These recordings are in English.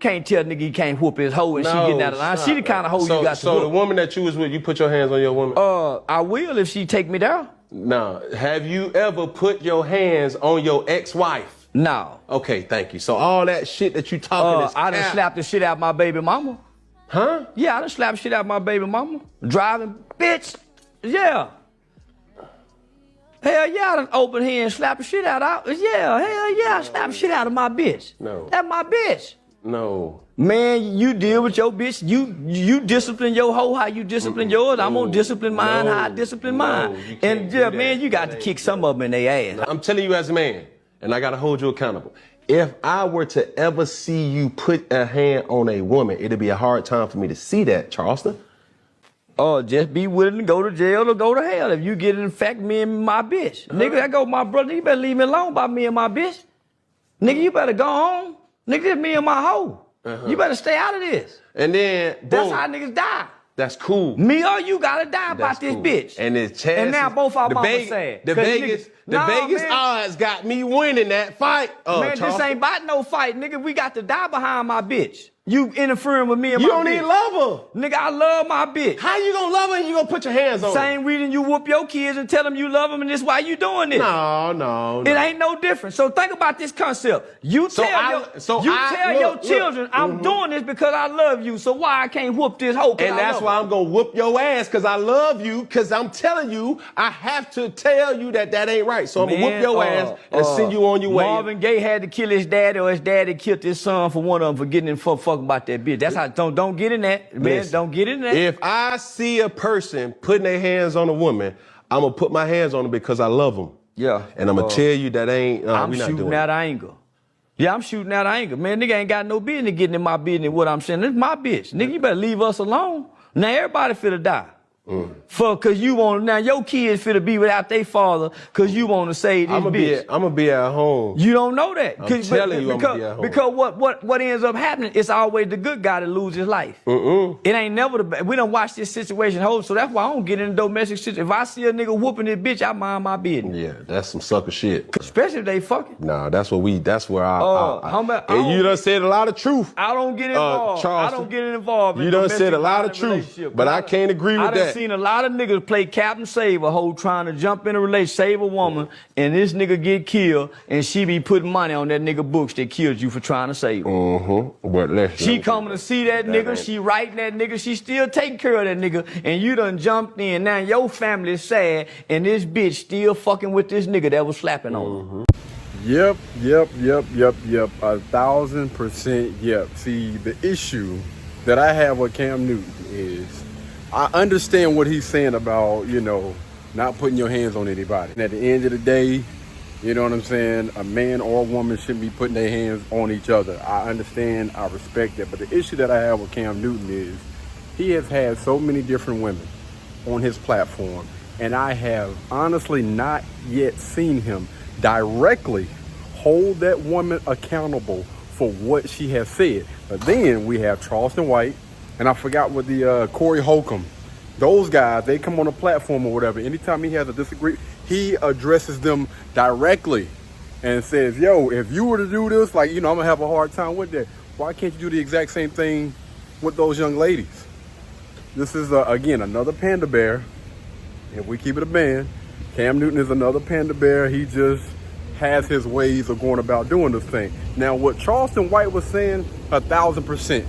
Can't tell nigga he can't whoop his hoe and she getting out of line. She the kind of hoe you got to whoop. So the woman that you was with, you put your hands on your woman? I will if she take me there. No. Have you ever put your hands on your ex-wife? No. Okay, thank you. So all that shit that you talking is I done slapped the shit out my baby mama. Huh? Yeah, I done slapped shit out my baby mama. Driving, bitch. Yeah. Hell yeah, I done open here and slap the shit out of. Yeah, hell yeah, I slap the shit out of my bitch. No. That's my bitch. No. Man, you deal with your bitch. You discipline your hoe how you discipline yours. I'm gonna discipline mine how I discipline mine. And yeah, man, you got to kick some of them in their ass. I'm telling you as a man, and I gotta hold you accountable. If I were to ever see you put a hand on a woman, it'd be a hard time for me to see that, Charleston. Oh, just be willing to go to jail or go to hell if you get in fact me and my bitch. Nigga, that go my brother, you better leave me alone about me and my bitch. Nigga, you better go home. Nigga, this me and my hoe. You better stay out of this. And then, boom. That's how niggas die. That's cool. Me or you gotta die about this bitch. And it's chances. And now both our mamas sad. The Vegas odds got me winning that fight. Man, Charles. this ain't about no fight, nigga. We got to die behind my bitch. You interfering with me and you my bitch. You don't even love her. Nigga, I love my bitch. How you gonna love her and you gonna put your hands on her? Same reason you whoop your kids and tell them you love them and this why you doing this. No. It ain't no different. So think about this concept. You tell your children, I'm doing this because I love you. So why I can't whoop this hoe? And that's why I'm gonna whoop your ass because I love you. Because I'm telling you, I have to tell you that ain't right. So I'm gonna whoop your ass and send you on your way. Marvin Gaye had to kill his daddy, or his daddy killed his son for one of them for getting in fuck about that bitch. That's how don't get in that, man. Listen, don't get in that. If I see a person putting their hands on a woman, I'm gonna put my hands on them because I love them. Yeah. And I'm gonna tell you that ain't. I'm shooting out anger. Yeah, I'm shooting out anger. Man, nigga ain't got no business getting in my business. What I'm saying, this is my bitch. Nigga, you better leave us alone. Now everybody finna die. Cause you want now your kids finna be without their father cause you want to save this bitch. I'm gonna be at home. You don't know that. I'm telling you, I'm gonna be at home. Because what ends up happening, it's always the good guy that loses his life. It ain't never the bad. We done watch this situation hold, so that's why I don't get into domestic shit. If I see a nigga whooping this bitch, I mind my business. Yeah, that's some sucker shit. Especially if they fucking. Nah, that's where I you done said a lot of truth. I don't get involved. I don't get involved. You done said a lot of truth, but I can't agree with that. I done seen a lot of niggas play Captain Save a hoe trying to jump in a relationship, save a woman, and this nigga get killed, and she be putting money on that nigga books that killed you for trying to save her. But she coming to see that nigga, she writing that nigga, she still taking care of that nigga, and you done jumped in. Now your family is sad, and this bitch still fucking with this nigga that was slapping on her. Yep, 1,000% yep. See, the issue that I have with Cam Newton is I understand what he's saying about, not putting your hands on anybody. And at the end of the day, you know what I'm saying? A man or a woman shouldn't be putting their hands on each other. I understand, I respect that. But the issue that I have with Cam Newton is he has had so many different women on his platform. And I have honestly not yet seen him directly hold that woman accountable for what she has said. But then we have Charleston White, and I forgot what the Corey Holcomb. Those guys, they come on a platform or whatever. Anytime he has a disagreement, he addresses them directly and says, yo, if you were to do this, I'm gonna have a hard time with that. Why can't you do the exact same thing with those young ladies? This is, again, another panda bear. If we keep it a band, Cam Newton is another panda bear. He just has his ways of going about doing this thing. Now, what Charleston White was saying, 1,000%.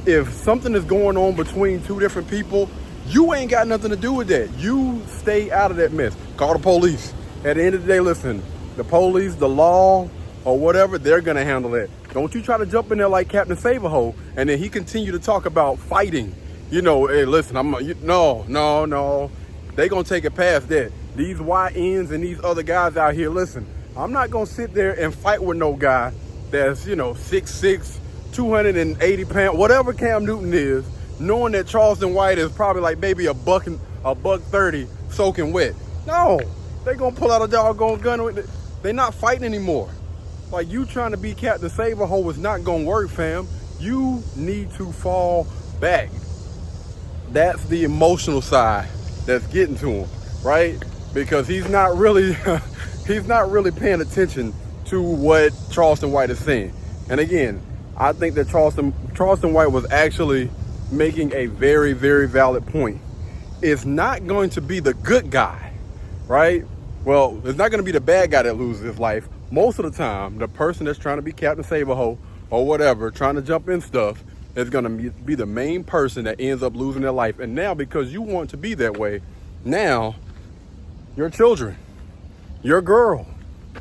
If something is going on between two different people, you ain't got nothing to do with that. You stay out of that mess. Call the police. At the end of the day, listen, the police, the law, or whatever, they're gonna handle that. Don't you try to jump in there like Captain Save-A-Hoe, and then he continue to talk about fighting. Hey, listen, no. They gonna take it past that. These YNs and these other guys out here, listen, I'm not gonna sit there and fight with no guy that's, 6'6", 280 pounds, whatever Cam Newton is, knowing that Charleston White is probably like maybe a buck 30 soaking wet. No, they gonna pull out a doggone gun with it. They're not fighting anymore. Like, you trying to be Captain Save-A-Hoe is not gonna work, fam. You need to fall back. That's the emotional side that's getting to him, right? Because he's not really paying attention to what Charleston White is saying. And again, I think that Charleston White was actually making a very, very valid point. It's not going to be the good guy, right? Well, it's not going to be the bad guy that loses his life. Most of the time, the person that's trying to be Captain Save-A-Ho or whatever, trying to jump in stuff, is going to be the main person that ends up losing their life. And now, because you want to be that way, now your children, your girl,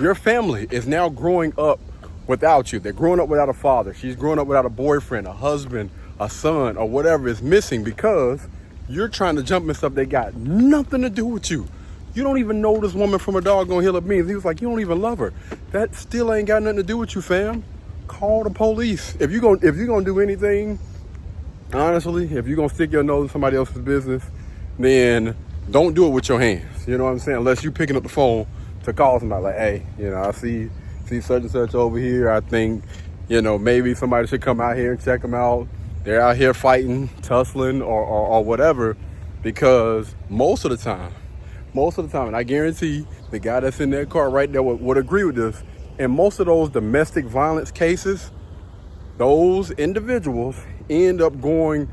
your family is now growing up without you. They're growing up without a father. She's growing up without a boyfriend, a husband, a son, or whatever is missing because you're trying to jump in stuff that got nothing to do with you. You don't even know this woman from a doggone hill of beans. He was like, you don't even love her. That still ain't got nothing to do with you, fam. Call the police. If you're gonna do anything, honestly, if you're gonna stick your nose in somebody else's business, then don't do it with your hands. You know what I'm saying? Unless you're picking up the phone to call somebody like, hey, I see such and such over here. I think, maybe somebody should come out here and check them out. They're out here fighting, tussling, or whatever, because most of the time, and I guarantee the guy that's in that car right there would agree with this, in most of those domestic violence cases, those individuals end up going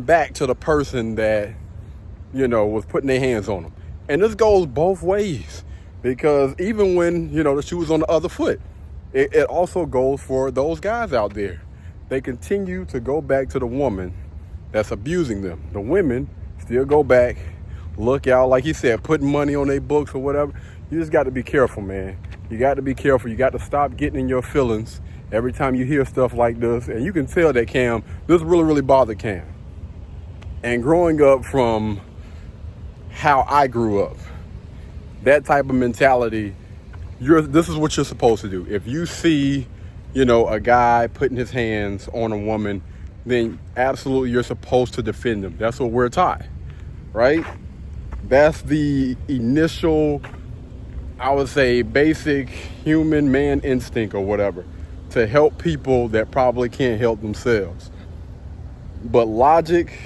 back to the person that, was putting their hands on them. And this goes both ways, because even when, the shoe was on the other foot, it also goes for those guys out there. They continue to go back to the woman that's abusing them. The women still go back, look out, like he said, putting money on their books or whatever. You just got to be careful, man. You got to be careful. You got to stop getting in your feelings every time you hear stuff like this. And you can tell that this really, really bothered Cam. And growing up from how I grew up, that type of mentality, this is what you're supposed to do. If you see, a guy putting his hands on a woman, then absolutely you're supposed to defend him. That's what we're taught, right? That's the initial, I would say, basic human man instinct or whatever, to help people that probably can't help themselves. But logic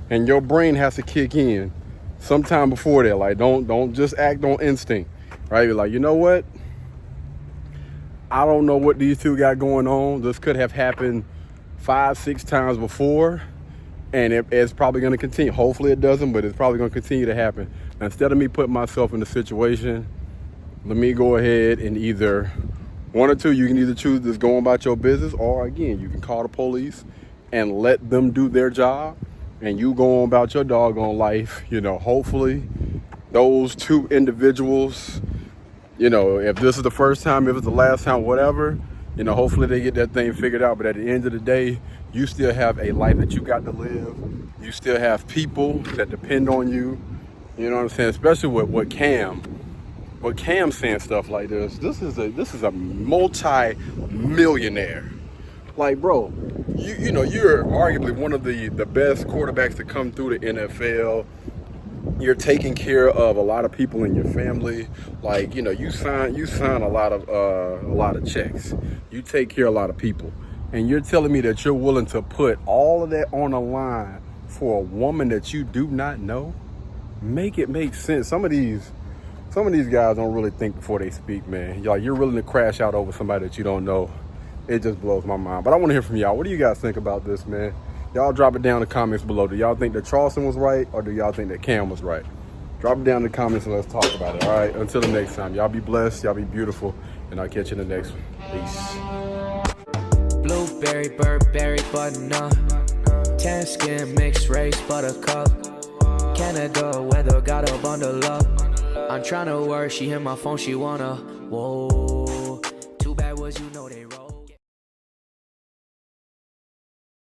and your brain has to kick in sometime before that. Like, don't just act on instinct, right? You're like, you know what? I don't know what these two got going on. This could have happened 5-6 times before, and it's probably going to continue. Hopefully it doesn't, but it's probably going to continue to happen. Now, instead of me putting myself in the situation, let me go ahead and either one or two, you can either choose to go about your business, or again, you can call the police and let them do their job, and you go on about your doggone life. Hopefully those two individuals, if this is the first time, if it's the last time, whatever, hopefully they get that thing figured out. But at the end of the day, you still have a life that you got to live. You still have people that depend on you. You know what I'm saying? Especially with what Cam's saying stuff like this. This is a multi-millionaire. Like, bro, you're arguably one of the best quarterbacks to come through the NFL. You're taking care of a lot of people in your family. Like, you sign a lot of checks. You take care of a lot of people. And you're telling me that you're willing to put all of that on the line for a woman that you do not know? Make it make sense. Some of these guys don't really think before they speak, man. You're willing to crash out over somebody that you don't know. It just blows my mind. But I want to hear from y'all. What do you guys think about this, man? Y'all drop it down in the comments below. Do y'all think that Charleston was right, or do y'all think that Cam was right? Drop it down in the comments and let's talk about it. All right, until the next time. Y'all be blessed. Y'all be beautiful. And I'll catch you in the next one. Peace. Blueberry, Burberry, butternut. Tan skin, mixed race, buttercup. Canada weather, got a bundle up. I'm tryna work, she hit my phone, she wanna, whoa.